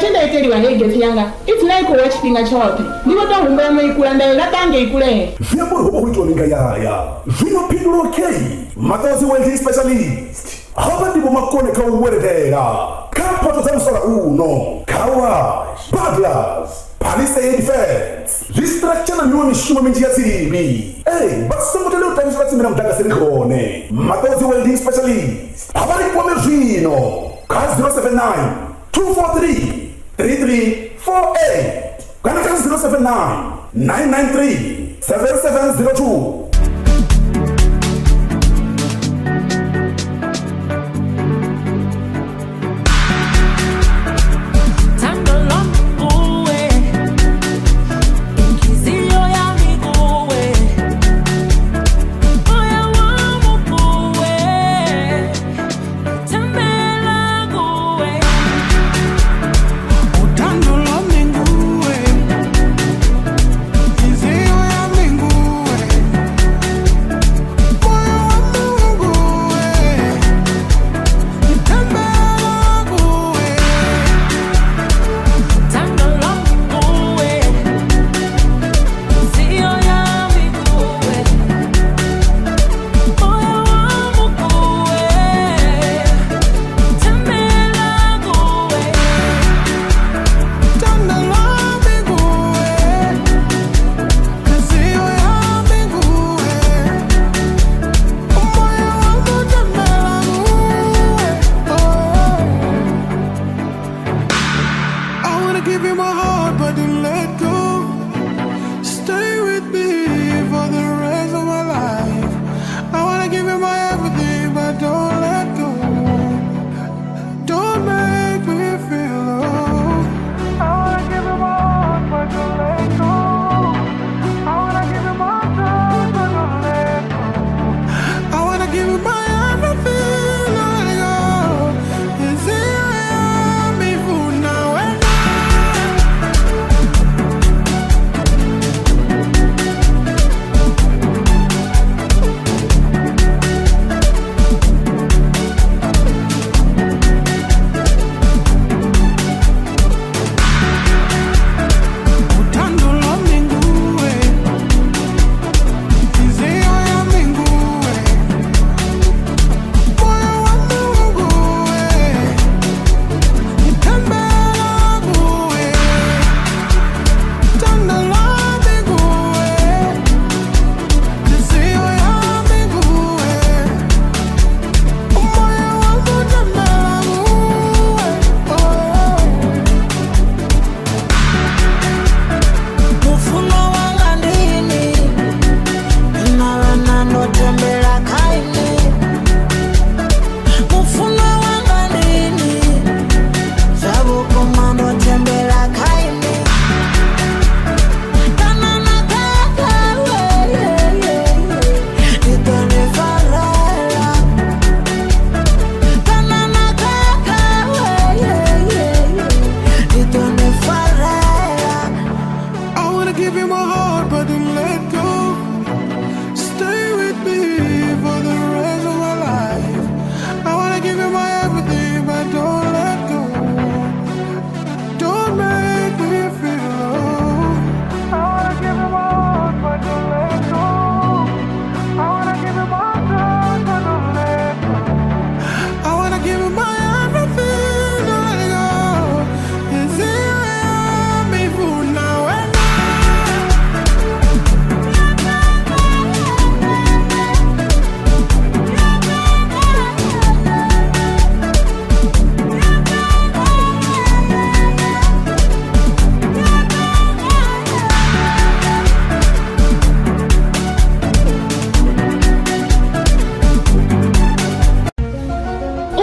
Ubachenda eteliwa negeti yanga. Itinayiko wachipinga chote. Ndiwo tongu mbeme ikulanda ilatange ikule. Vyambo hubo huitu waninga yaya. Vino pindulo kei. Matodzi welding specialist. Haba ndipo makone ka uweredera. Kapato za msora uno. Kawash. Baglas. Palisa defense. Restructure na nyuwa mishuma minjia zibi. Baso motele utamisho lati mina mtaka silikone. Matodzi welding specialist. Habari kwa mervino. Kazi 079 243 3348. Kana kazi 079 993 7702.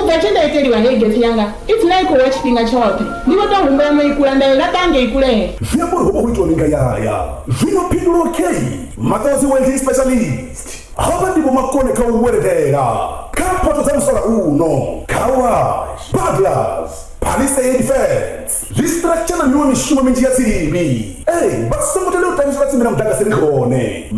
Ubachenda eteliwa negeti yanga. Itinayiko wachipinga chote. Ndiwo tongu mbeme ikulanda ilatange ikule. Vyambo hubo huitu waninga yaya. Vino pindulo kei. Matodzi welding specialist. Haba ndipo makone ka uweredera. Kapato za msora uno. Kawash. Baglas. Palisa defense. Restructure na nyuwa mishuma minjia zibi. Baso motele utamisho lati mina mtaka silikone.